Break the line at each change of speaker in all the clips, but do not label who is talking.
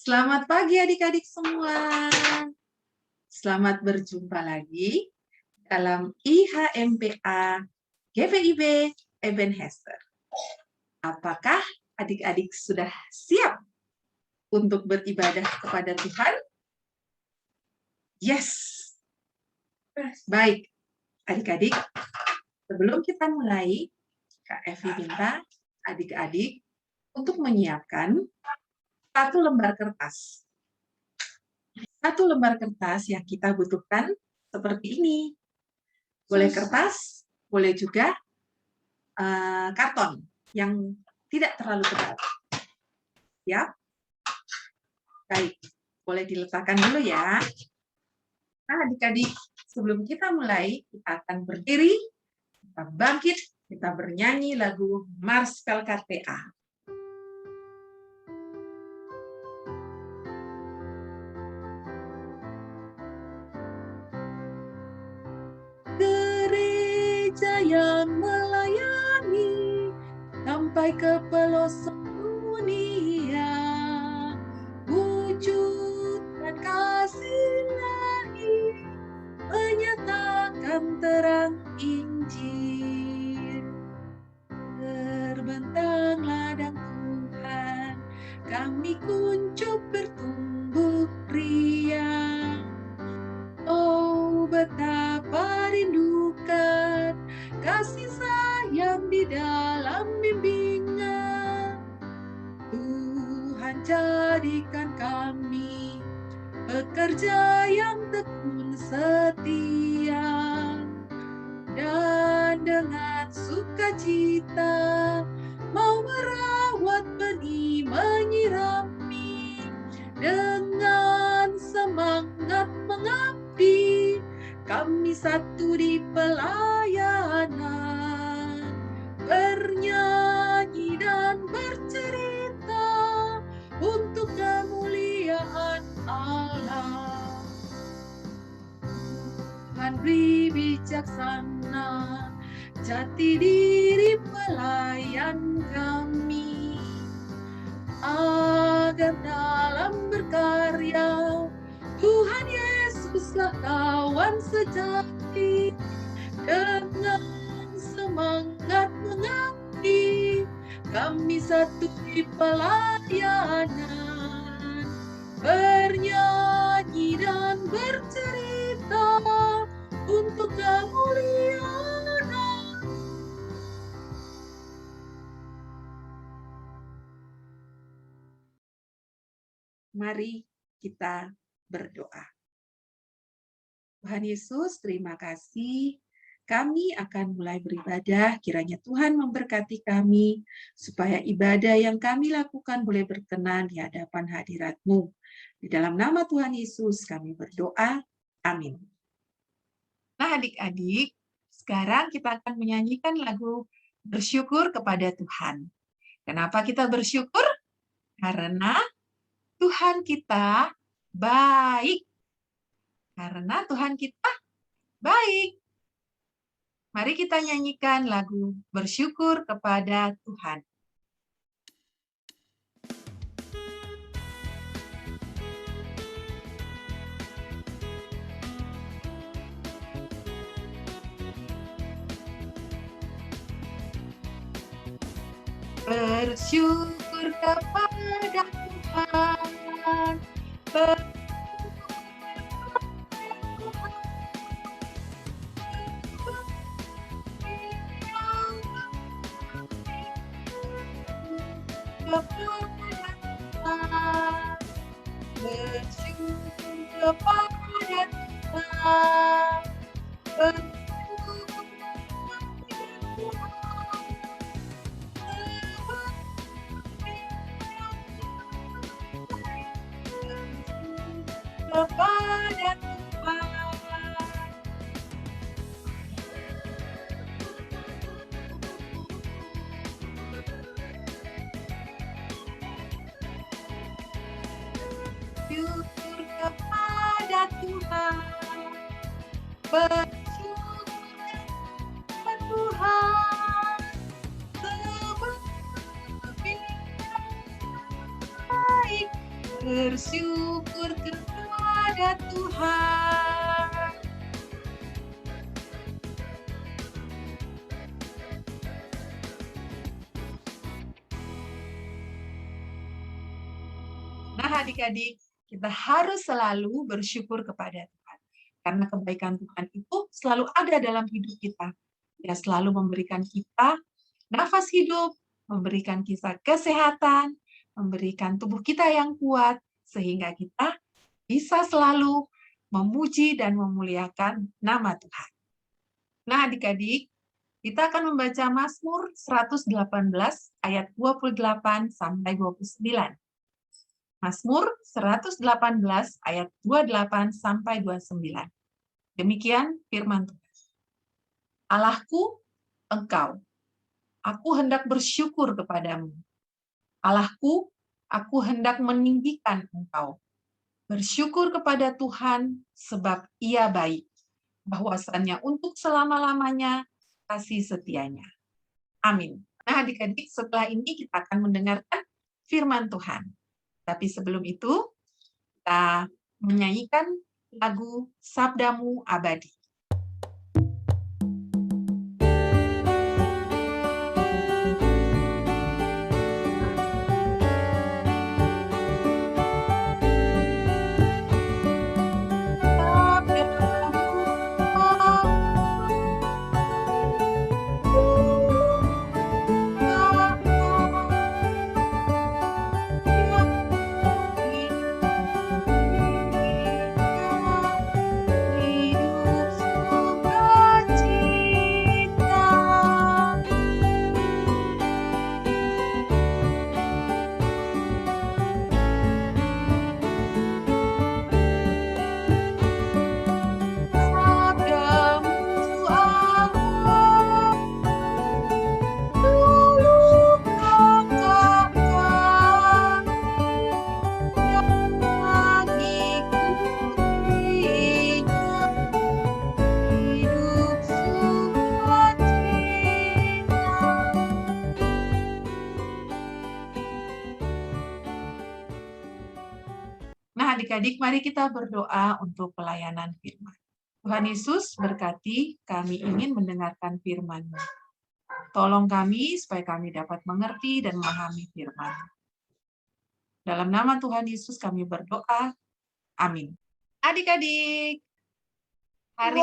Selamat pagi adik-adik semua. Selamat berjumpa lagi dalam IHMPA GPIB Ebenezer. Apakah adik-adik sudah siap untuk beribadah kepada Tuhan? Yes. Baik, adik-adik. Sebelum kita mulai, Kak Evi minta adik-adik untuk menyiapkan satu lembar kertas. Satu lembar kertas yang kita butuhkan seperti ini. Boleh kertas, boleh juga karton yang tidak terlalu tebal. Ya, baik. Boleh diletakkan dulu ya. Nah, adik-adik, sebelum kita mulai, kita akan berdiri, kita bangkit, kita bernyanyi lagu Mars PLKTA. Gereja yang melayani sampai ke pelosok dunia, wujudkan kasih ilahi, menyatakan terang Injil. Terbentang ladang Tuhan, kami kuncup bertumbuh riang. Oh, betapa rindukan kasih sayang di dalam bimbingan. Tuhan jadikan kami pekerja yang tekun setia, dan dengan sukacita mau merawat benih, menyirami, dengan semangat mengabdi, kami satu di pelayanan, bernyanyi dan bercerita untuk kemuliaan Allah. Tuhan beri bijaksana, jati diri pelayan kami, agar dalam berkarya Tuhan Yesuslah kawan sejati, dengan semangat mengabdi, kami satu di pelayanan, bernyanyi dan bercerita untuk kemuliaan Allah. Mari kita berdoa. Tuhan Yesus, terima kasih. Kami akan mulai beribadah, kiranya Tuhan memberkati kami, supaya ibadah yang kami lakukan boleh berkenan di hadapan hadirat-Mu. Di dalam nama Tuhan Yesus kami berdoa. Amin. Nah, adik-adik, sekarang kita akan menyanyikan lagu Bersyukur kepada Tuhan. Kenapa kita bersyukur? Karena Tuhan kita baik. Karena Tuhan kita baik. Mari kita nyanyikan lagu Bersyukur kepada Tuhan. Bersyukur kepada Tuhan. Bersyukur kepada Tuhan. Kepada Tuhan. Syukur kepada Tuhan. Bersyukur kepada Tuhan. Sebab Dia baik. bersyukur kepada Tuhan. Nah, adik-adik, kita harus selalu bersyukur kepada Tuhan. Karena kebaikan Tuhan itu selalu ada dalam hidup kita. Dia selalu memberikan kita nafas hidup, memberikan kita kesehatan, memberikan tubuh kita yang kuat, sehingga kita bisa selalu memuji dan memuliakan nama Tuhan. Nah, adik-adik, kita akan membaca Mazmur 118 ayat 28 sampai 29. Mazmur 118 ayat 28 sampai 29. Demikian firman Tuhan. Allahku, Engkau, aku hendak bersyukur kepadamu. Allahku, aku hendak meninggikan Engkau. Bersyukur kepada Tuhan sebab Ia baik, bahwasannya untuk selama-lamanya kasih setianya. Amin. Nah, adik-adik, setelah ini kita akan mendengarkan firman Tuhan. Tapi sebelum itu, kita menyanyikan lagu Sabdamu Abadi. Nah, adik-adik, mari kita berdoa untuk pelayanan firman. Tuhan Yesus berkati, kami ingin mendengarkan firman-Mu. Tolong kami supaya kami dapat mengerti dan memahami firman. Dalam nama Tuhan Yesus kami berdoa. Amin. Adik-adik, hari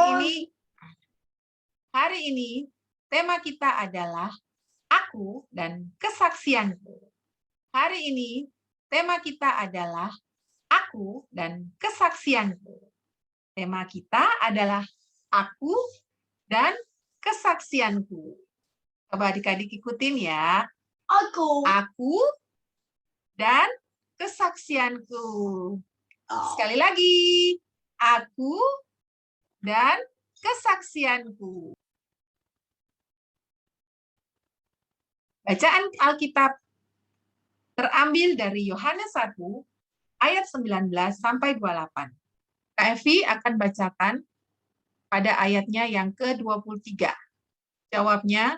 ini tema kita adalah aku dan kesaksianku. Hari ini tema kita adalah aku dan kesaksianku. Tema kita adalah aku dan kesaksianku. Coba adik-adik ikutin ya. Aku dan kesaksianku. Sekali lagi. Aku dan kesaksianku. Bacaan Alkitab terambil dari Yohanes 1 ayat 19 sampai 28. Kak Evi akan bacakan pada ayatnya yang ke-23. Jawabnya,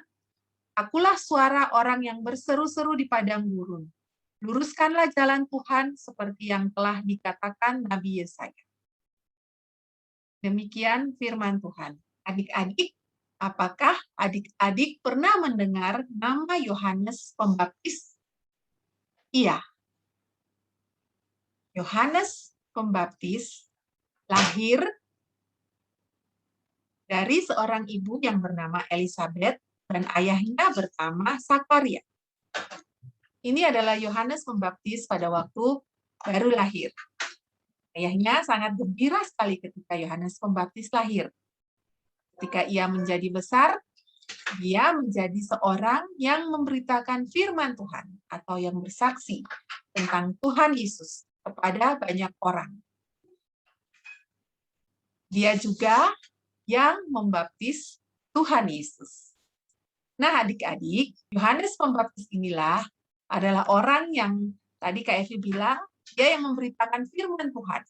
akulah suara orang yang berseru-seru di padang gurun. Luruskanlah jalan Tuhan seperti yang telah dikatakan Nabi Yesaya. Demikian firman Tuhan. Adik-adik, apakah adik-adik pernah mendengar nama Yohanes Pembaptis? Iya. Yohanes Pembaptis lahir dari seorang ibu yang bernama Elizabeth dan ayahnya bernama Zakaria. Ini adalah Yohanes Pembaptis pada waktu baru lahir. Ayahnya sangat gembira sekali ketika Yohanes Pembaptis lahir. Ketika ia menjadi besar, dia menjadi seorang yang memberitakan firman Tuhan atau yang bersaksi tentang Tuhan Yesus kepada banyak orang. Dia juga yang membaptis Tuhan Yesus. Nah, adik-adik, Yohanes Pembaptis inilah adalah orang yang tadi Kak Evi bilang, dia yang memberitakan firman Tuhan.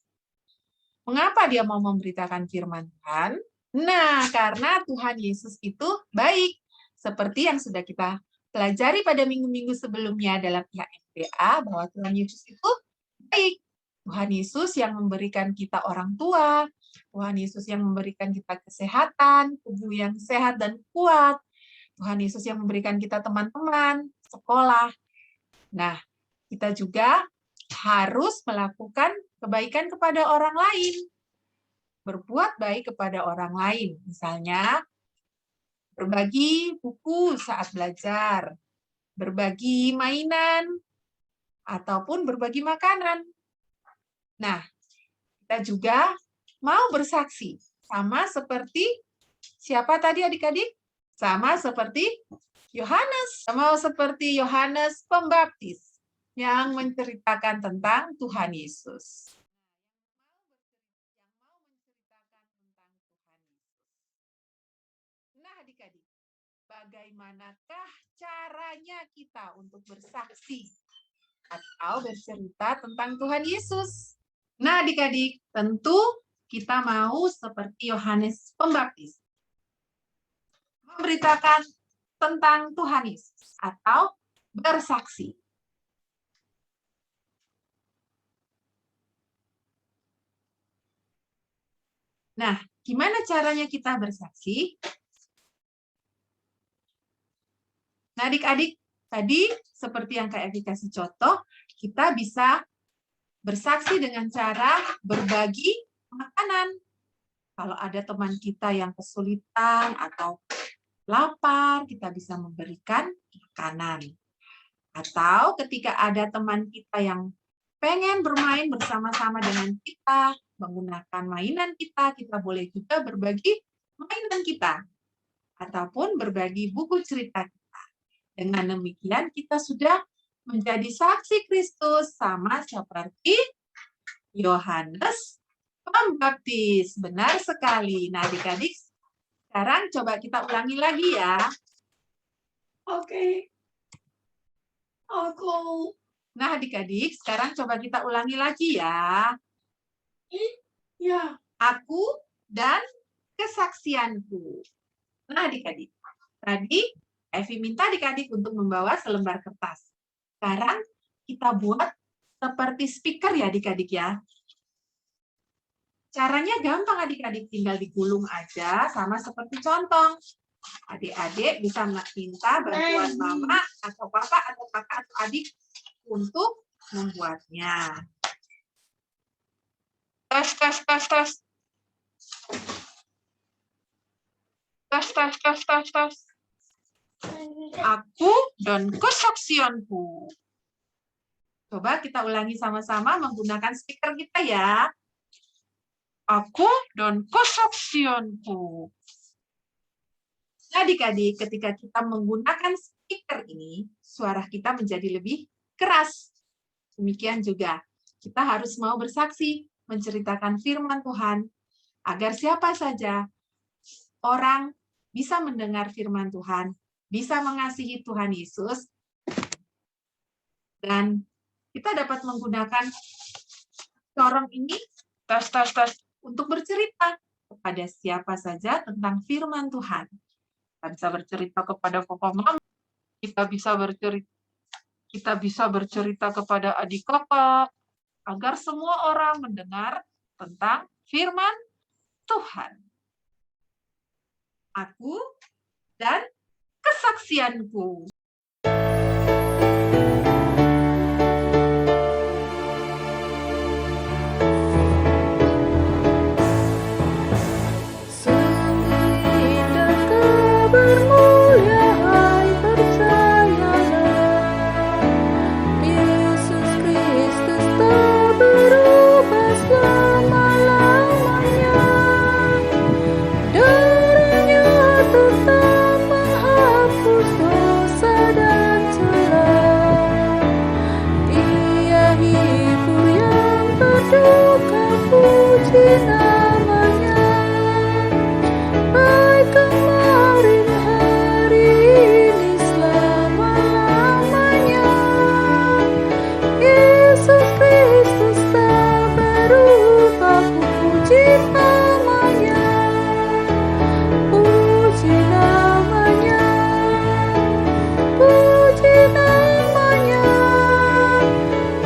Mengapa dia mau memberitakan firman Tuhan? Nah, karena Tuhan Yesus itu baik. Seperti yang sudah kita pelajari pada minggu-minggu sebelumnya dalam IHMPA, bahwa Tuhan Yesus itu baik. Tuhan Yesus yang memberikan kita orang tua, Tuhan Yesus yang memberikan kita kesehatan, tubuh yang sehat dan kuat, Tuhan Yesus yang memberikan kita teman-teman, sekolah. Nah, kita juga harus melakukan kebaikan kepada orang lain. Berbuat baik kepada orang lain. Misalnya, berbagi buku saat belajar, berbagi mainan, ataupun berbagi makanan. Nah, kita juga mau bersaksi. Sama seperti, siapa tadi adik-adik? Sama seperti Yohanes. Mau seperti Yohanes Pembaptis yang menceritakan tentang Tuhan Yesus. Nah, adik-adik, bagaimanakah caranya kita untuk bersaksi atau bercerita tentang Tuhan Yesus? Nah, adik-adik, tentu kita mau seperti Yohanes Pembaptis, memberitakan tentang Tuhan Yesus atau bersaksi. Nah, gimana caranya kita bersaksi? Nah, adik-adik, tadi seperti yang Kak Evi kasih contoh, kita bisa bersaksi dengan cara berbagi makanan. Kalau ada teman kita yang kesulitan atau lapar, kita bisa memberikan makanan. Atau ketika ada teman kita yang pengen bermain bersama-sama dengan kita, menggunakan mainan kita boleh juga berbagi mainan kita. Ataupun berbagi buku cerita kita. Dengan demikian, kita sudah menjadi saksi Kristus sama seperti Yohanes Pembaptis. Benar sekali. Nah, adik-adik, sekarang coba kita ulangi lagi ya. Oke. Aku. Nah, adik-adik, sekarang coba kita ulangi lagi ya. Ya. Aku dan kesaksianku. Nah, adik-adik, tadi Evi minta adik-adik untuk membawa selembar kertas. Sekarang kita buat seperti speaker ya adik-adik ya. Caranya gampang adik-adik, tinggal digulung aja sama seperti contoh. Adik-adik bisa minta bantuan mama atau papa atau kakak atau adik untuk membuatnya. Tes. Aku dan kesaksianku. Coba kita ulangi sama-sama menggunakan speaker kita ya. Aku dan kesaksianku. Nah, adik-adik, ketika kita menggunakan speaker ini, suara kita menjadi lebih keras. Demikian juga, kita harus mau bersaksi, menceritakan firman Tuhan, agar siapa saja orang bisa mendengar firman Tuhan, bisa mengasihi Tuhan Yesus, dan kita dapat menggunakan corong ini tes untuk bercerita kepada siapa saja tentang firman Tuhan. Kita bisa bercerita kepada papa mama, kita bisa bercerita kepada adik kakak, agar semua orang mendengar tentang firman Tuhan. Aku dan kesaksianku.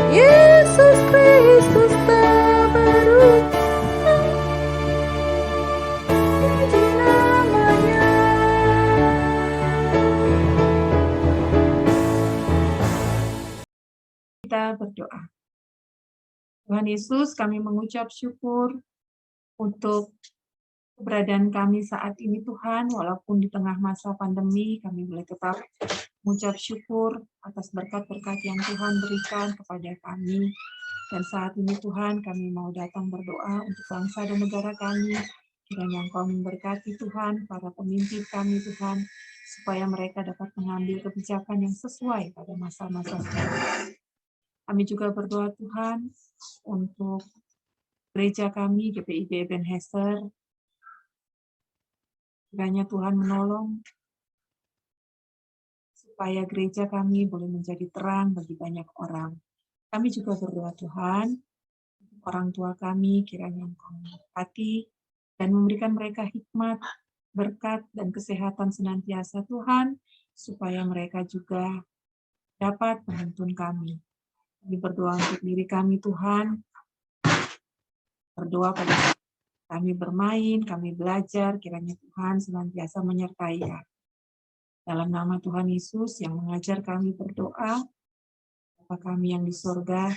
Yesus Kristus Tuhan Yesus, kami mengucap syukur untuk keberadaan kami saat ini Tuhan, walaupun di tengah masa pandemi, kami boleh tetap mengucap syukur atas berkat-berkat yang Tuhan berikan kepada kami. Dan saat ini Tuhan, kami mau datang berdoa untuk bangsa dan negara kami. Kiranya Engkau memberkati Tuhan, para pemimpin kami Tuhan, supaya mereka dapat mengambil kebijakan yang sesuai pada masa-masa sekarang. Kami juga berdoa Tuhan untuk gereja kami, GPIB Ebenezer. Kiranya Tuhan menolong supaya gereja kami boleh menjadi terang bagi banyak orang. Kami juga berdoa Tuhan, orang tua kami kiranya Engkau memberkati dan memberikan mereka hikmat, berkat, dan kesehatan senantiasa Tuhan, supaya mereka juga dapat menuntun kami. Kami berdoa untuk diri kami Tuhan, berdoa pada kami bermain, kami belajar, kiranya Tuhan senantiasa menyertai kami. Dalam nama Tuhan Yesus yang mengajar kami berdoa, Bapa kami yang di surga,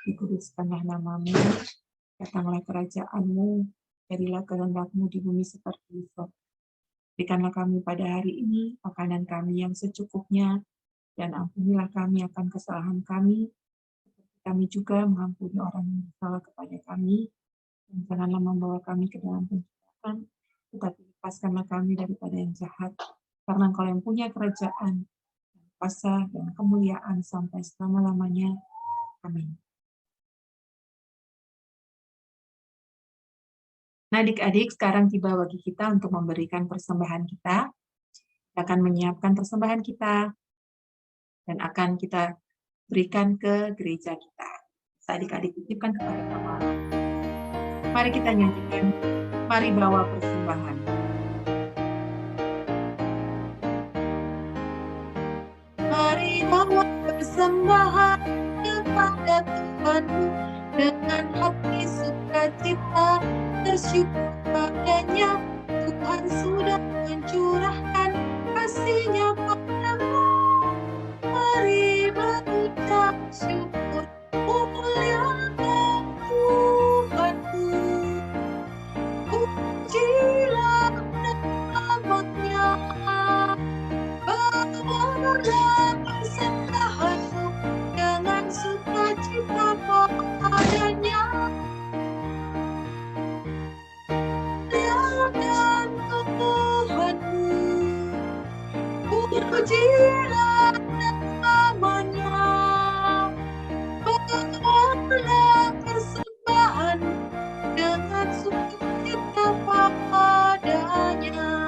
dikuduskanlah nama-Mu, datanglah kerajaan-Mu, jadilah kehendak-Mu di bumi seperti di surga. Berikanlah kami pada hari ini makanan kami yang secukupnya, dan ampunilah kami akan kesalahan kami, seperti kami juga mengampuni orang yang bersalah kepada kami, dan janganlah membawa kami ke dalam pencobaan, tetapi lepaskanlah kami daripada yang jahat, karena Engkau yang punya kerajaan, kuasa, dan kemuliaan sampai selama-lamanya. Amin. Nah, adik-adik, sekarang tiba bagi kita untuk memberikan persembahan kita. Kita akan menyiapkan persembahan kita dan akan kita berikan ke gereja kita. Adik-adik titipkan kepada Allah. Mari kita nyanyikan, mari bawa persembahan. Mari bawa persembahan kepada Tuhanmu dengan hati sukacita, bersyukur padanya. Tuhan sudah mencurahkan kasih-Nya padamu. Mari mengucap syukur, muliakan Tuhanmu. Pujilah nama-Nya, bawalah persembahanmu dengan sukacita padanya. Muliakan Tuhanmu, pujilah nama-Nya, bawalah persembahan dengan sukacita padanya.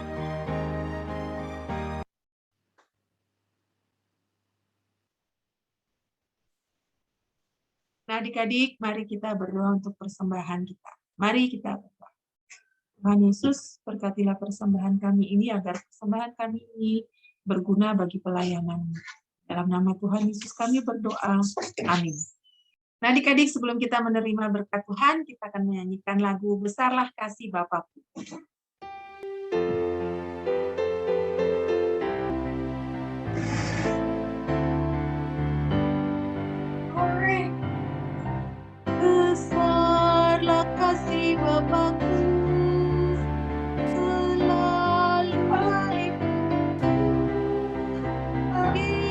Nah, adik-adik, mari kita berdoa untuk persembahan kita. Mari kita berdoa. Tuhan Yesus, berkatilah persembahan kami ini agar persembahan kami ini berguna bagi pelayanan-Mu. Dalam nama Tuhan Yesus kami berdoa. Amin. Nah, adik-adik, sebelum kita menerima berkat Tuhan, kita akan menyanyikan lagu Besarlah Kasih Bapakku. Besarlah kasih Bapakku, selalu baikku, di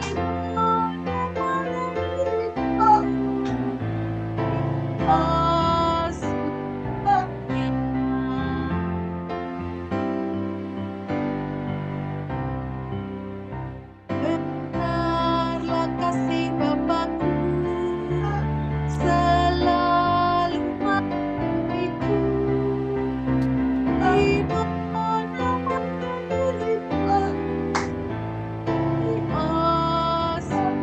mana-mana diriku, asuhnya. Besarlah kasih Bapakku, selalu menghiburiku, di mana-mana diriku, asuhnya.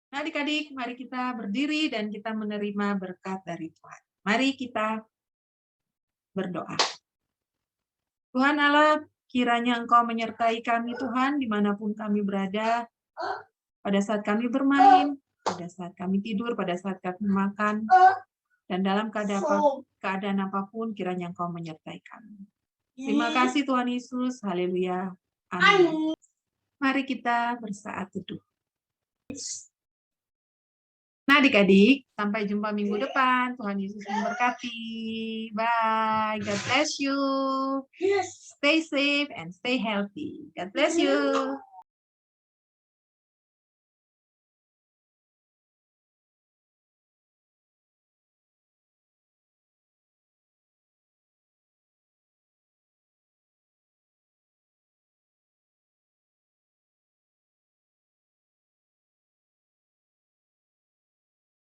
Nah, adik-adik, mari kita berdiri dan kita menerima berkat dari Tuhan. Mari kita berdoa. Tuhan Allah, kiranya Engkau menyertai kami Tuhan dimanapun kami berada, pada saat kami bermain, pada saat kami tidur, pada saat kami makan, dan dalam keadaan apapun kiranya Engkau menyertai kami. Terima kasih Tuhan Yesus, haleluya, amin. Mari kita bersaat teduh. Nah, adik-adik, sampai jumpa minggu depan. Tuhan Yesus memberkati. Bye. God bless you. Stay safe and stay healthy. God bless you.